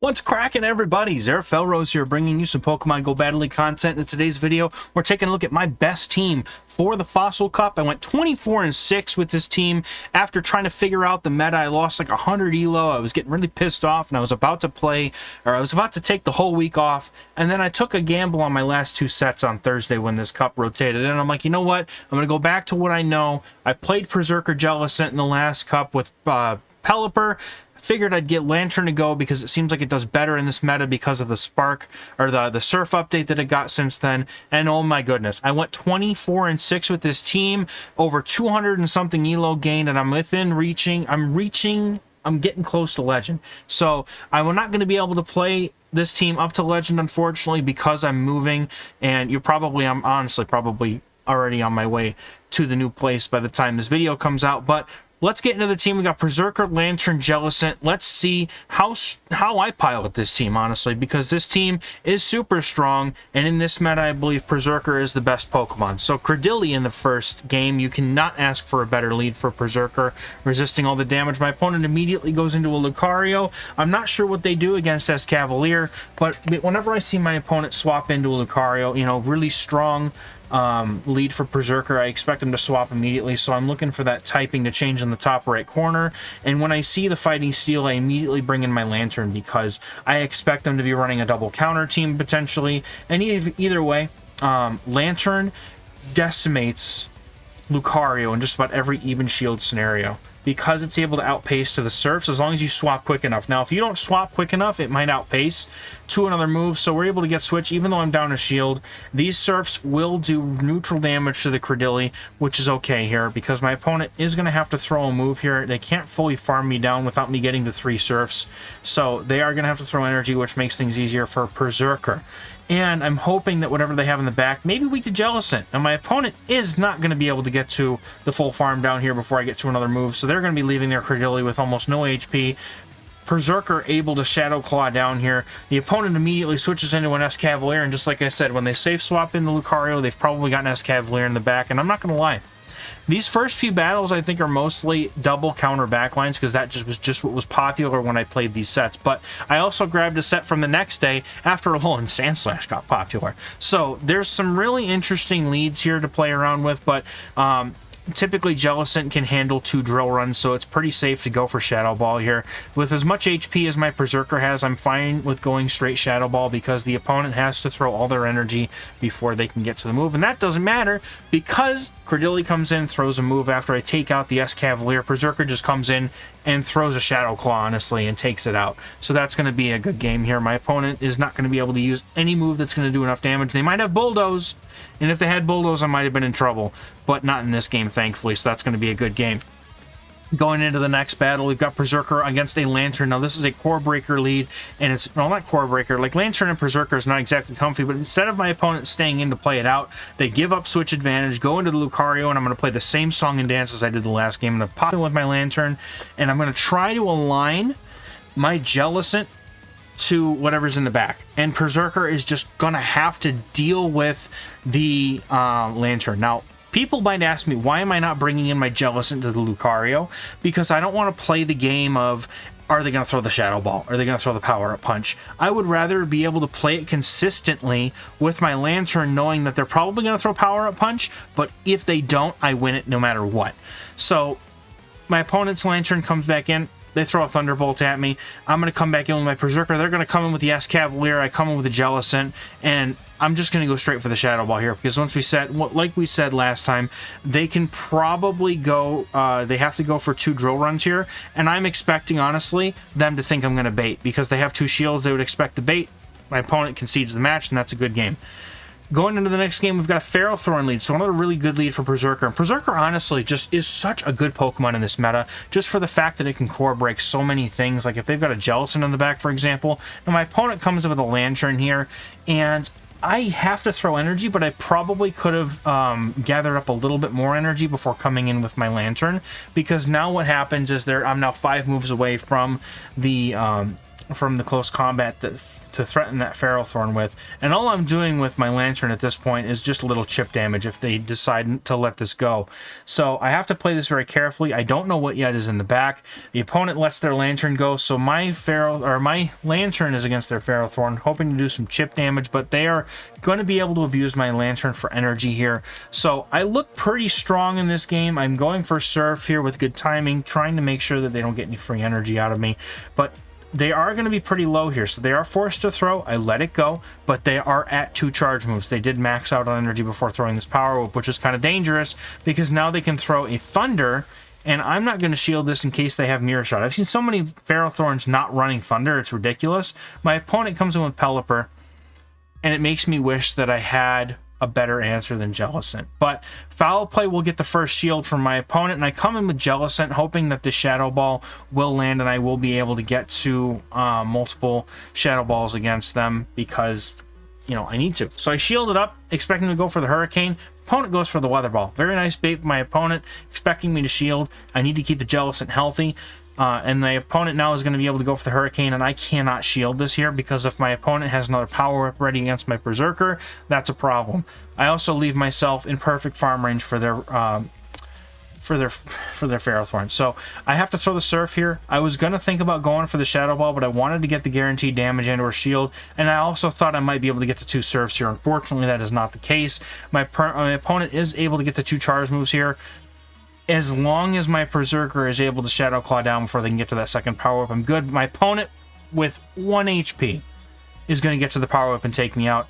What's cracking, everybody? XehrFelrose here, bringing you some Pokemon Go Battle League content. In today's video, we're taking a look at my best team for the Fossil Cup. I went 24-6 with this team after trying to figure out the meta. I lost like 100 elo. I was getting really pissed off, and I was about to take the whole week off. And then I took a gamble on my last two sets on Thursday when this cup rotated. And I'm like, you know what? I'm going to go back to what I know. I played Perrserker Jellicent in the last cup with Pelipper. Figured I'd get Lantern to go because it seems like it does better in this meta because of the Spark or the Surf update that it got since then. And oh my goodness, I went 24-6 with this team, over 200 and something elo gained, and I'm getting close to Legend. So I'm not going to be able to play this team up to Legend, unfortunately, because I'm moving, and I'm honestly probably already on my way to the new place by the time this video comes out. But let's get into the team. We got Perrserker, Lantern, Jellicent. Let's see how I pilot this team, honestly, because this team is super strong, and in this meta, I believe Perrserker is the best Pokemon. So Credilli in the first game, you cannot ask for a better lead for Perrserker, resisting all the damage. My opponent immediately goes into a Lucario. I'm not sure what they do against XehrFelrose, but whenever I see my opponent swap into a Lucario, you know, really strong lead for Perrserker, I expect him to swap immediately, so I'm looking for that typing to change in the top right corner. And when I see the Fighting Steel, I immediately bring in my Lantern because I expect them to be running a double counter team potentially. And either way, Lantern decimates Lucario in just about every even shield scenario, because it's able to outpace to the Surfs as long as you swap quick enough. Now, if you don't swap quick enough, it might outpace to another move, so we're able to get switch even though I'm down a shield. These Surfs will do neutral damage to the Credilli, which is okay here, because my opponent is going to have to throw a move here. They can't fully farm me down without me getting to 3 Surfs, so they are going to have to throw energy, which makes things easier for Perrserker. And I'm hoping that whatever they have in the back, maybe weak to Jellicent. And my opponent is not going to be able to get to the full farm down here before I get to another move. So they're going to be leaving their Credilli with almost no HP. Perrserker able to Shadow Claw down here. The opponent immediately switches into an XehrCavalier. And just like I said, when they safe swap into Lucario, they've probably got an XehrCavalier in the back. And I'm not going to lie, these first few battles, I think, are mostly double counter backlines because that was just what was popular when I played these sets. But I also grabbed a set from the next day after Alolan Sandslash got popular. So there's some really interesting leads here to play around with, but typically Jellicent can handle 2 drill runs, so it's pretty safe to go for Shadow Ball here. With as much HP as my Perrserker has, I'm fine with going straight Shadow Ball because the opponent has to throw all their energy before they can get to the move, and that doesn't matter because Credilli comes in, throws a move after I take out the XehrCavalier. Perrserker just comes in and throws a Shadow Claw, honestly, and takes it out. So that's going to be a good game here. My opponent is not going to be able to use any move that's going to do enough damage. They might have Bulldoze, and if they had Bulldoze, I might have been in trouble, but not in this game, thankfully, so that's going to be a good game. Going into the next battle, we've got Perrserker against a Lantern. Now, this is a Core Breaker lead, and it's, well, not Core Breaker. Like, Lantern and Perrserker is not exactly comfy, but instead of my opponent staying in to play it out, they give up switch advantage, go into the Lucario, and I'm going to play the same song and dance as I did the last game. I'm going to pop in with my Lantern, and I'm going to try to align my Jellicent to whatever's in the back. And Perrserker is just going to have to deal with the Lantern. Now, people might ask me, why am I not bringing in my Jellicent to the Lucario? Because I don't want to play the game of, are they going to throw the Shadow Ball? Are they going to throw the Power-Up Punch? I would rather be able to play it consistently with my Lantern, knowing that they're probably going to throw Power-Up Punch, but if they don't, I win it no matter what. So my opponent's Lantern comes back in. They throw a Thunderbolt at me. I'm going to come back in with my Perrserker. They're going to come in with the XehrCavalier. I come in with the Jellicent, and I'm just going to go straight for the Shadow Ball here, because once we said, like we said last time, they can probably go, they have to go for 2 drill runs here, and I'm expecting, honestly, them to think I'm going to bait, because they have 2 shields. They would expect to bait. My opponent concedes the match, and that's a good game. Going into the next game, we've got a Ferrothorn lead, so another really good lead for Perrserker. And Perrserker, honestly, just is such a good Pokemon in this meta, just for the fact that it can core break so many things. Like if they've got a Jellicent on the back, for example, and my opponent comes in with a Lantern here, and I have to throw energy, but I probably could have gathered up a little bit more energy before coming in with my Lantern, because now what happens is I'm now 5 moves away from the from the close combat to threaten that Ferrothorn with. And all I'm doing with my Lantern at this point is just a little chip damage if they decide to let this go. So I have to play this very carefully. I don't know what yet is in the back. The opponent lets their Lantern go, so my Lantern is against their Ferrothorn, hoping to do some chip damage, but they are going to be able to abuse my Lantern for energy here. So I look pretty strong in this game. I'm going for Surf here with good timing, trying to make sure that they don't get any free energy out of me. But they are going to be pretty low here, so they are forced to throw. I let it go, but they are at 2 charge moves. They did max out on energy before throwing this Power Whip, which is kind of dangerous because now they can throw a Thunder, and I'm not going to shield this in case they have Mirror Shot. I've seen so many Ferrothorns not running Thunder, it's ridiculous. My opponent comes in with Pelipper, and it makes me wish that I had a better answer than Jellicent. But Foul Play will get the first shield from my opponent, and I come in with Jellicent, hoping that the Shadow Ball will land and I will be able to get to multiple Shadow Balls against them because, you know, I need to. So I shield it up, expecting to go for the Hurricane. Opponent goes for the Weather Ball. Very nice bait from my opponent, expecting me to shield. I need to keep the Jellicent healthy. And my opponent now is going to be able to go for the Hurricane, and I cannot shield this here because if my opponent has another Power Whip ready against my Perrserker, that's a problem. I also leave myself in perfect farm range for their Ferrothorn. So I have to throw the Surf here. I was going to think about going for the Shadow Ball, but I wanted to get the guaranteed damage and or shield, and I also thought I might be able to get the 2 Surfs here. Unfortunately, that is not the case. My opponent is able to get the 2 charge moves here, as long as my Perrserker is able to Shadow Claw down before they can get to that second Power Whip. I'm good. My opponent with 1 HP is going to get to the Power Whip and take me out.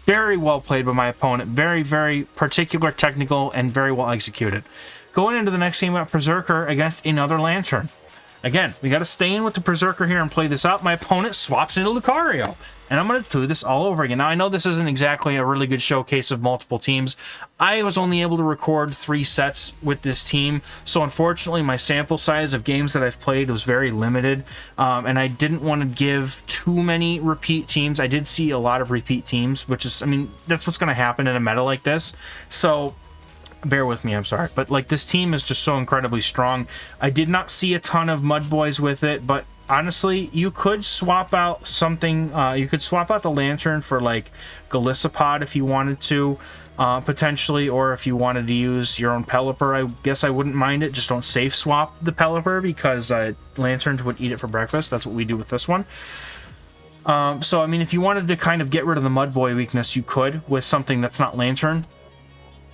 Very well played by my opponent. Very, very particular, technical, and very well executed. Going into the next game, we got Perrserker against another Lantern. Again, we got to stay in with the Perrserker here and play this out. My opponent swaps into Lucario, and I'm going to do this all over again. Now, I know this isn't exactly a really good showcase of multiple teams. I was only able to record 3 sets with this team, so unfortunately, my sample size of games that I've played was very limited, and I didn't want to give too many repeat teams. I did see a lot of repeat teams, which is, I mean, that's what's going to happen in a meta like this, so bear with me, I'm sorry. But, like, this team is just so incredibly strong. I did not see a ton of Mud Boys with it, but honestly, you could swap out something. You could swap out the Lantern for, like, Golisopod if you wanted to, potentially, or if you wanted to use your own Pelipper. I guess I wouldn't mind it. Just don't safe swap the Pelipper because Lanterns would eat it for breakfast. That's what we do with this one. So, I mean, if you wanted to kind of get rid of the Mud Boy weakness, you could with something that's not Lantern.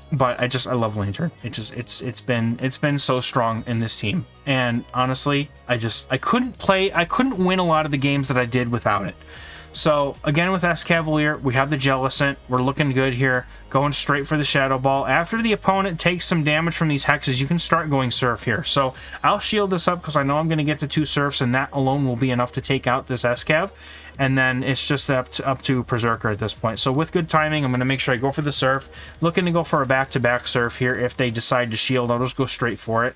But I love Lantern. It's been so strong in this team. And honestly, I couldn't win a lot of the games that I did without it. So again with Escavalier, we have the Jellicent. We're looking good here. Going straight for the Shadow Ball. After the opponent takes some damage from these hexes, you can start going Surf here. So I'll shield this up because I know I'm going to get the 2 Surfs, and that alone will be enough to take out this Escav. And then it's just up to Perrserker at this point. So with good timing, I'm going to make sure I go for the Surf. Looking to go for a back-to-back Surf here. If they decide to shield, I'll just go straight for it.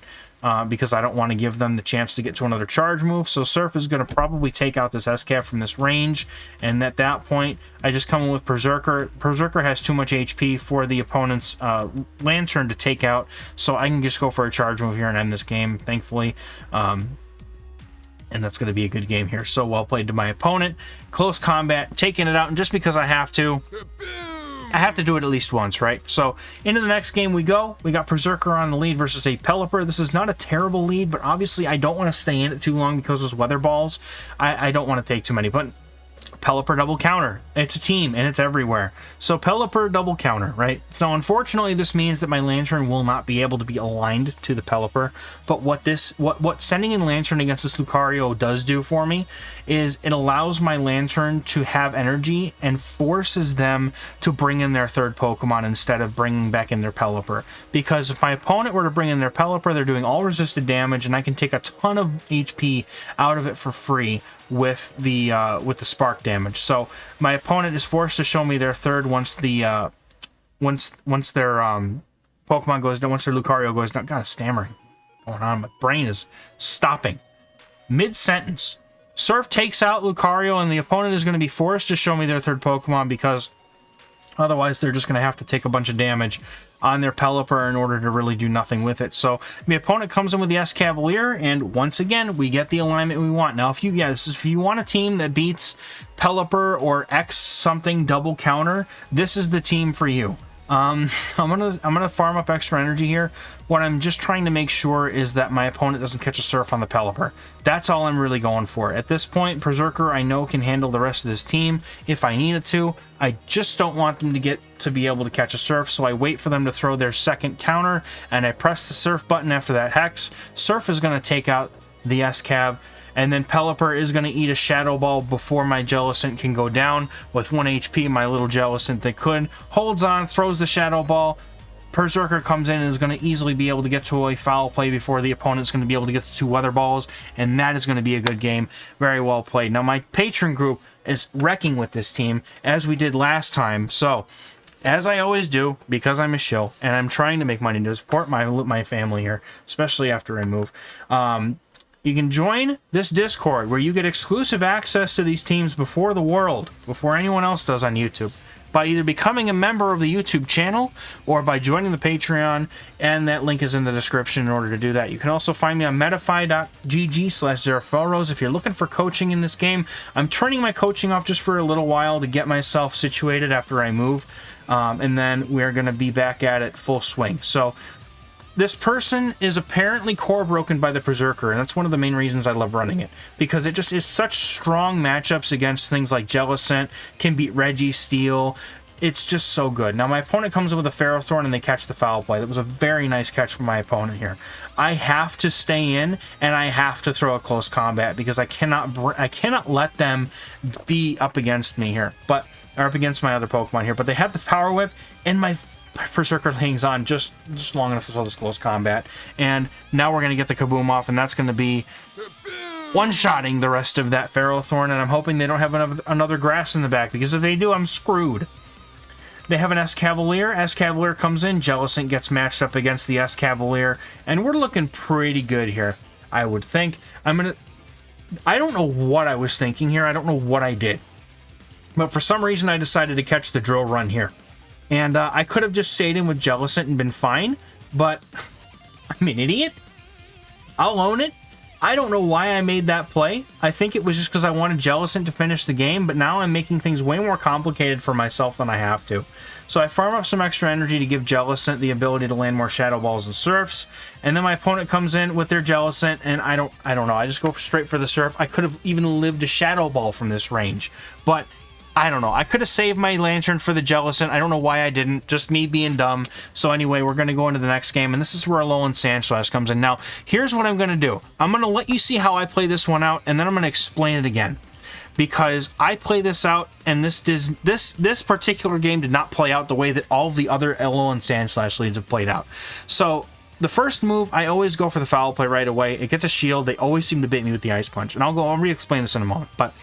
Because I don't want to give them the chance to get to another charge move. So Surf is going to probably take out this Escav from this range. And at that point, I just come in with Perrserker. Perrserker has too much HP for the opponent's Lantern to take out. So I can just go for a charge move here and end this game, thankfully. And that's going to be a good game here. So well played to my opponent. Close combat, taking it out. And just because I have to do it at least once, right? So into the next game we go. We got Perrserker on the lead versus a Pelipper. This is not a terrible lead, but obviously I don't want to stay in it too long because those Weather Balls. I don't want to take too many, but Pelipper double counter. It's a team, and it's everywhere. So Pelipper double counter, right? So unfortunately, this means that my Lantern will not be able to be aligned to the Pelipper. But what sending in Lantern against this Lucario does do for me is it allows my Lantern to have energy and forces them to bring in their third Pokemon instead of bringing back in their Pelipper. Because if my opponent were to bring in their Pelipper, they're doing all resisted damage, and I can take a ton of HP out of it for free with the spark damage. So my opponent is forced to show me their third once their Pokemon goes down, once their Lucario goes down. God, stammering going on. My brain is stopping mid-sentence. Surf takes out Lucario, and the opponent is going to be forced to show me their third Pokemon because Otherwise, they're just going to have to take a bunch of damage on their Pelipper in order to really do nothing with it. So the opponent comes in with the Escavalier, and once again, we get the alignment we want. Now, if you want a team that beats Pelipper or X something double counter, this is the team for you. I'm gonna farm up extra energy here. What I'm just trying to make sure is that my opponent doesn't catch a Surf on the Pelipper. That's all I'm really going for. At this point, Perrserker I know can handle the rest of this team if I need it to. I just don't want them to be able to catch a Surf, so I wait for them to throw their second counter, and I press the Surf button after that Hex. Surf is going to take out the Escav, and then Pelipper is going to eat a Shadow Ball before my Jellicent can go down. With 1 HP, my little Jellicent that could holds on, throws the Shadow Ball. Perrserker comes in and is going to easily be able to get to a foul play before the opponent's going to be able to get the 2 Weather Balls, and that is going to be a good game. Very well played. Now, my patron group is wrecking with this team, as we did last time. So, as I always do, because I'm a shill, and I'm trying to make money to support my family here, especially after I move, you can join this Discord where you get exclusive access to these teams before the world, before anyone else does on YouTube, by either becoming a member of the YouTube channel or by joining the Patreon, and that link is in the description in order to do that. You can also find me on metafy.gg/XehrFelrose if you're looking for coaching in this game. I'm turning my coaching off just for a little while to get myself situated after I move, and then we're going to be back at it full swing. So this person is apparently core broken by the Perrserker, and that's one of the main reasons I love running it, because it just is such strong matchups against things like Jellicent, can beat Registeel. It's just so good. Now, my opponent comes in with a Ferrothorn, and they catch the foul play. That was a very nice catch from my opponent here. I have to stay in, and I have to throw a close combat, because I cannot let them be up against me here, or up against my other Pokemon here. But they have the Power Whip, and my Perrserker hangs on just long enough to throw this close combat, and now we're going to get the Kaboom off, and that's going to be one-shotting the rest of that Ferrothorn, and I'm hoping they don't have another grass in the back, because if they do, I'm screwed. They have an Escavalier. Escavalier comes in, Jellicent gets matched up against the Escavalier, and we're looking pretty good here, I would think. I don't know what I was thinking here, I don't know what I did, but for some reason I decided to catch the Drill Run here. And I could have just stayed in with Jellicent and been fine, but I'm an idiot. I'll own it. I don't know why I made that play. I think it was just because I wanted Jellicent to finish the game, but now I'm making things way more complicated for myself than I have to. So I farm up some extra energy to give Jellicent the ability to land more Shadow Balls and Surfs, and then my opponent comes in with their Jellicent, and I don't know. I just go straight for the Surf. I could have even lived a Shadow Ball from this range, but I don't know. I could have saved my Lantern for the Jellicent. I don't know why I didn't. Just me being dumb. So anyway, we're going to go into the next game, and this is where Alolan Sandslash comes in. Now, here's what I'm going to do. I'm going to let you see how I play this one out, and then I'm going to explain it again. Because I play this out, and this particular game did not play out the way that all the other Alolan Sandslash leads have played out. So the first move, I always go for the foul play right away. It gets a shield. They always seem to bait me with the Ice Punch, and I'll re-explain this in a moment. But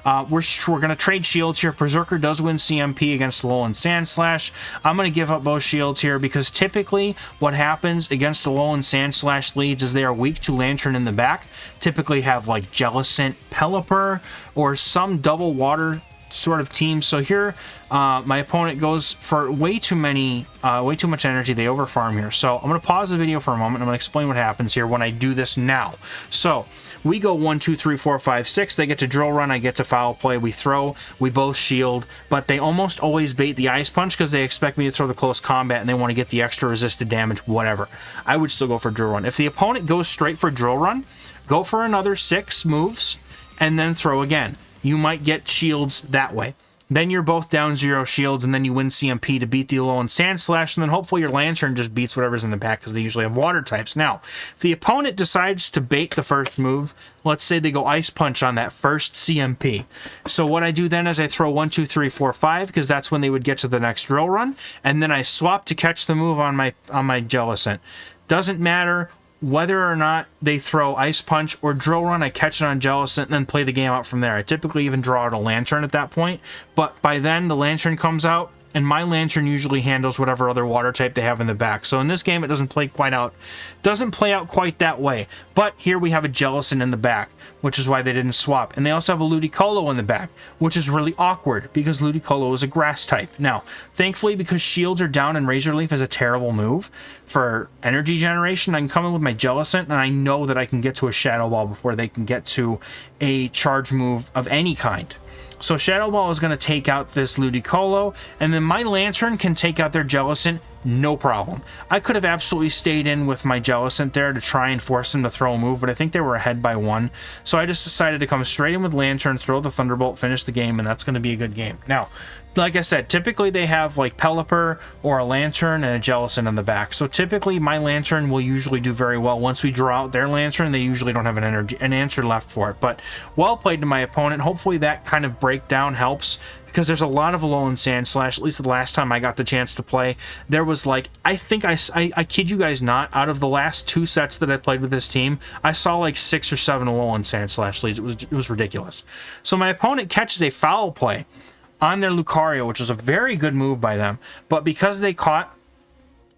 we're going to trade shields here. Perrserker does win CMP against Alolan Sandslash. I'm going to give up both shields here because typically what happens against Alolan Sandslash leads is they are weak to Lantern in the back. Typically have like Jellicent, Pelipper, or some double water sort of team. So here my opponent goes for way too much energy. They overfarm here. So I'm going to pause the video for a moment. I'm going to explain what happens here when I do this now. So we go 1, 2, 3, 4, 5, 6. They get to Drill Run. I get to Foul Play. We throw. We both shield. But they almost always bait the Ice Punch because they expect me to throw the close combat and they want to get the extra resisted damage, whatever. I would still go for Drill Run. If the opponent goes straight for Drill Run, go for another 6 moves and then throw again. You might get shields that way. Then you're both down 0 shields, and then you win CMP to beat the Alolan Sandslash, and then hopefully your Lantern just beats whatever's in the back because they usually have water types. Now, if the opponent decides to bait the first move, let's say they go Ice Punch on that first CMP. So what I do then is I throw 1, 2, 3, 4, 5, because that's when they would get to the next Drill Run, and then I swap to catch the move on my Jellicent. Doesn't matter whether or not they throw Ice Punch or Drill Run, I catch it on Jellicent and then play the game out from there. I typically even draw out a Lantern at that point, but by then the Lantern comes out and my Lantern usually handles whatever other water type they have in the back. So in this game, it doesn't play out quite that way. But here we have a Jellicent in the back, which is why they didn't swap. And they also have a Ludicolo in the back, which is really awkward because Ludicolo is a grass type. Now, thankfully, because shields are down and Razor Leaf is a terrible move for energy generation, I can come in with my Jellicent, and I know that I can get to a Shadow Ball before they can get to a charge move of any kind. So Shadow Ball is going to take out this Ludicolo, and then my Lantern can take out their Jellicent, no problem. I could have absolutely stayed in with my Jellicent there to try and force them to throw a move, but I think they were ahead by 1. So I just decided to come straight in with Lantern, throw the Thunderbolt, finish the game, and that's going to be a good game. Now, like I said, typically they have like Pelipper or a Lantern and a Jellicent in the back. So typically my Lantern will usually do very well. Once we draw out their Lantern, they usually don't have an answer left for it. But well played to my opponent. Hopefully that kind of breakdown helps, because there's a lot of Alolan Sandslash. At least the last time I got the chance to play, there was like, I think I kid you guys not, out of the last 2 sets that I played with this team, I saw like 6 or 7 Alolan Sandslash leads. It was ridiculous. So my opponent catches a foul play on their Lucario, which was a very good move by them. But because they caught,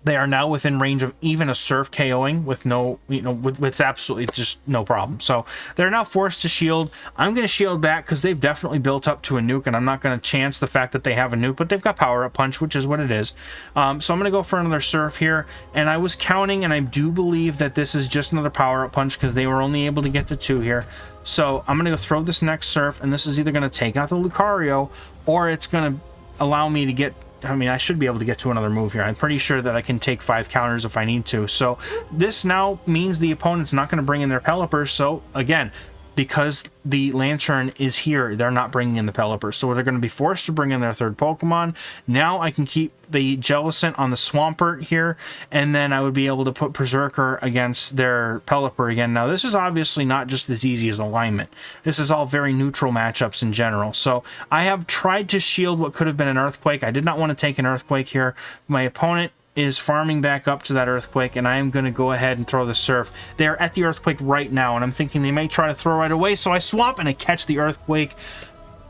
they are now within range of even a Surf KOing with no, with absolutely just no problem. So they're now forced to shield. I'm going to shield back because they've definitely built up to a nuke, and I'm not going to chance the fact that they have a nuke, but they've got Power Up Punch, which is what it is. So I'm going to go for another Surf here, and I was counting, and I do believe that this is just another Power Up Punch because they were only able to get to 2 here. So I'm going to go throw this next Surf, and this is either going to take out the Lucario, or it's going to allow me to get, I mean, I should be able to get to another move here. I'm pretty sure that I can take 5 counters if I need to. So this now means the opponent's not going to bring in their Pelipper. So again, because the Lantern is here, they're not bringing in the Pelipper. So they're going to be forced to bring in their 3rd Pokemon. Now I can keep the Jellicent on the Swampert here, and then I would be able to put Perrserker against their Pelipper again. Now this is obviously not just as easy as alignment. This is all very neutral matchups in general. So I have tried to shield what could have been an Earthquake. I did not want to take an Earthquake here. My opponent is farming back up to that Earthquake, and I am going to go ahead and throw the Surf. They're at the Earthquake right now, and I'm thinking they may try to throw right away, so I swap and I catch the Earthquake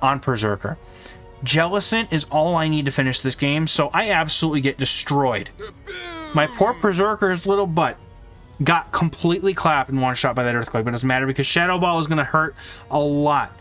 on Perrserker. Jellicent is all I need to finish this game, so I absolutely get destroyed. My poor Perrserker's little butt got completely clapped and one-shot by that Earthquake, but it doesn't matter because Shadow Ball is going to hurt a lot.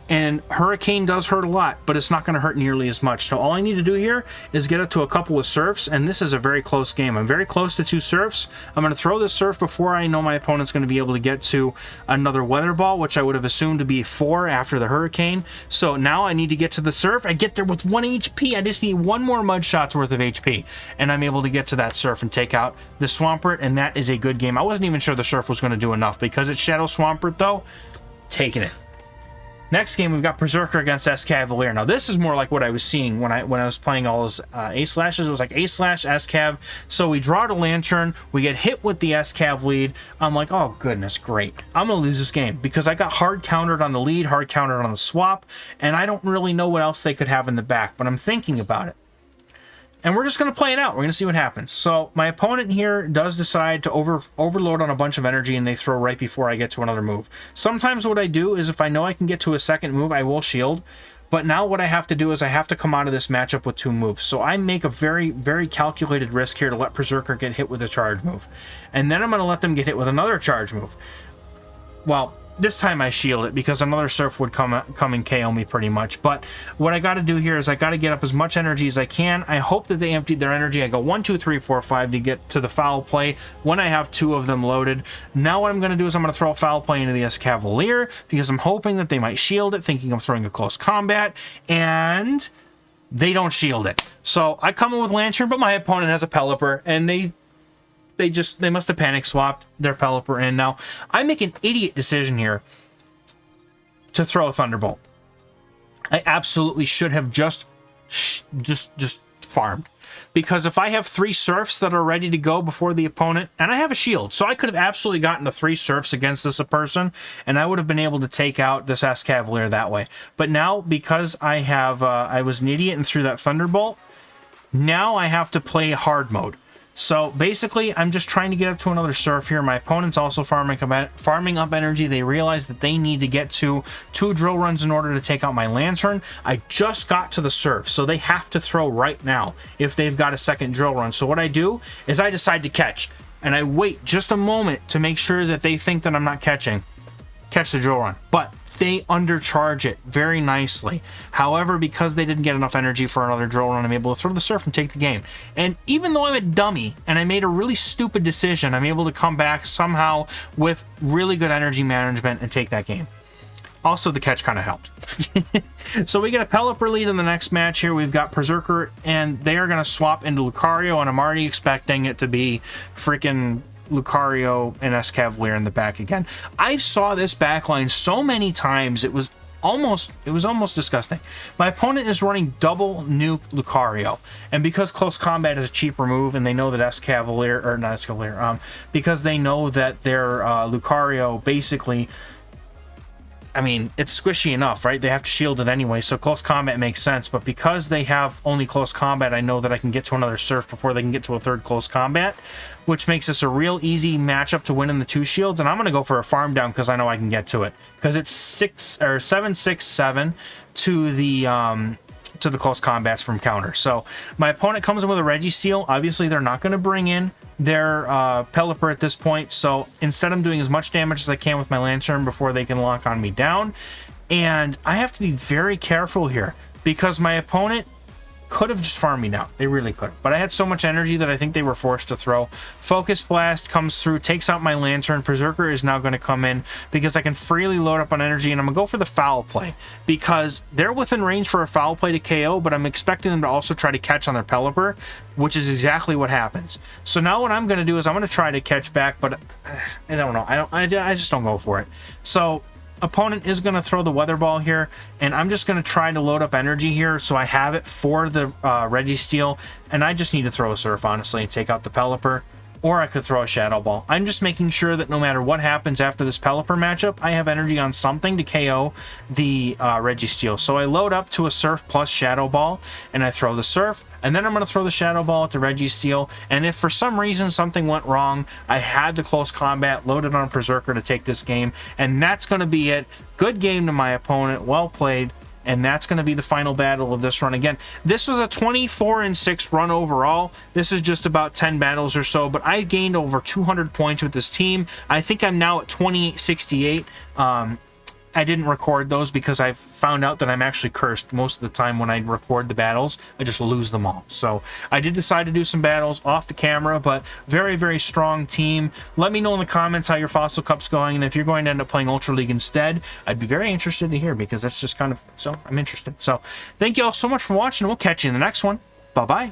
And Hurricane does hurt a lot, but it's not going to hurt nearly as much. So all I need to do here is get up to a couple of Surfs, and this is a very close game. I'm very close to 2 Surfs. I'm going to throw this Surf before I know my opponent's going to be able to get to another Weather Ball, which I would have assumed to be 4 after the Hurricane. So now I need to get to the Surf. I get there with 1 HP. I just need 1 more Mud Shot's worth of HP, and I'm able to get to that Surf and take out the Swampert, and that is a good game. I wasn't even sure the Surf was going to do enough. Because it's Shadow Swampert, though, taking it. Next game, we've got Perrserker against Escavalier. Now, this is more like what I was seeing when I was playing all those A-Slashes. It was like A-Slash, Escav. So we draw to Lantern. We get hit with the Escav lead. I'm like, oh, goodness, great. I'm going to lose this game because I got hard countered on the lead, hard countered on the swap, and I don't really know what else they could have in the back, but I'm thinking about it. And we're just going to play it out. We're going to see what happens. So my opponent here does decide to overload on a bunch of energy, and they throw right before I get to another move. Sometimes what I do is if I know I can get to a second move, I will shield. But now what I have to do is I have to come out of this matchup with 2 moves. So I make a very, very calculated risk here to let Perrserker get hit with a charge move. And then I'm going to let them get hit with another charge move. Well, this time I shield it because another Surf would come and KO me pretty much. But what I got to do here is I got to get up as much energy as I can. I hope that they emptied their energy. I go 1, 2, 3, 4, 5 to get to the foul play when I have 2 of them loaded. Now what I'm going to do is I'm going to throw a foul play into the Escavalier because I'm hoping that they might shield it, thinking I'm throwing a close combat, and they don't shield it. So I come in with Lantern, but my opponent has a Pelipper, and they must have panic swapped their Pelipper in. Now, I make an idiot decision here to throw a Thunderbolt. I absolutely should have just farmed. Because if I have 3 Surfs that are ready to go before the opponent, and I have a shield, so I could have absolutely gotten to 3 Surfs against this person, and I would have been able to take out this Escavalier that way. But now, because I was an idiot and threw that Thunderbolt, now I have to play hard mode. So basically, I'm just trying to get up to another surf here. My opponent's also farming up energy. They realize that they need to get to 2 drill runs in order to take out my Lantern. I just got to the surf, so they have to throw right now if they've got a second drill run. So what I do is I decide to catch, and I wait just a moment to make sure that they think that I'm not catching. Catch the drill run, but they undercharge it very nicely. However, because they didn't get enough energy for another drill run, I'm able to throw the surf and take the game. And even though I'm a dummy and I made a really stupid decision, I'm able to come back somehow with really good energy management and take that game. Also, the catch kind of helped. So we get a Pelipper lead in the next match here. We've got Perrserker, and they are going to swap into Lucario, and I'm already expecting it to be freaking Lucario and XehrFelrose in the back again. I saw this backline so many times, it was almost disgusting. My opponent is running double nuke Lucario, and because close combat is a cheap remove, and they know that XehrFelrose, or not XehrFelrose, because they know that their Lucario basically, I mean, it's squishy enough, right? They have to shield it anyway, so close combat makes sense. But because they have only close combat, I know that I can get to another surf before they can get to a third close combat, which makes this a real easy matchup to win in the 2 shields. And I'm going to go for a farm down because I know I can get to it. Because it's 7-6-7 to the close combats from counter. So my opponent comes in with a Registeel. Obviously, they're not going to bring in their Pelipper at this point. So instead, I'm doing as much damage as I can with my Lantern before they can lock on me down. And I have to be very careful here because my opponent could have just farmed me down. They really could have. But I had so much energy that I think they were forced to throw. Focus Blast comes through, takes out my Lantern. Perrserker is now going to come in because I can freely load up on energy, and I'm going to go for the foul play because they're within range for a foul play to KO, but I'm expecting them to also try to catch on their Pelipper, which is exactly what happens. So now what I'm going to do is I'm going to try to catch back, but I don't know. I just don't go for it. So opponent is going to throw the Weather Ball here, and I'm just going to try to load up energy here so I have it for the Registeel, and I just need to throw a Surf, honestly, and take out the Pelipper, or I could throw a Shadow Ball. I'm just making sure that no matter what happens after this Pelipper matchup, I have energy on something to KO the Registeel. So I load up to a Surf plus Shadow Ball, and I throw the Surf, and then I'm going to throw the Shadow Ball at the Registeel, and if for some reason something went wrong, I had the close combat loaded on Perrserker to take this game, and that's going to be it. Good game to my opponent, well played. And that's going to be the final battle of this run. Again, this was a 24-6 run overall. This is just about 10 battles or so, but I gained over 200 points with this team. I think I'm now at 2868. I didn't record those because I've found out that I'm actually cursed most of the time when I record the battles. I just lose them all. So I did decide to do some battles off the camera, but very, very strong team. Let me know in the comments how your Fossil Cup's going, and if you're going to end up playing Ultra League instead, I'd be very interested to hear because that's just kind of, so I'm interested. So thank you all so much for watching, and we'll catch you in the next one. Bye-bye.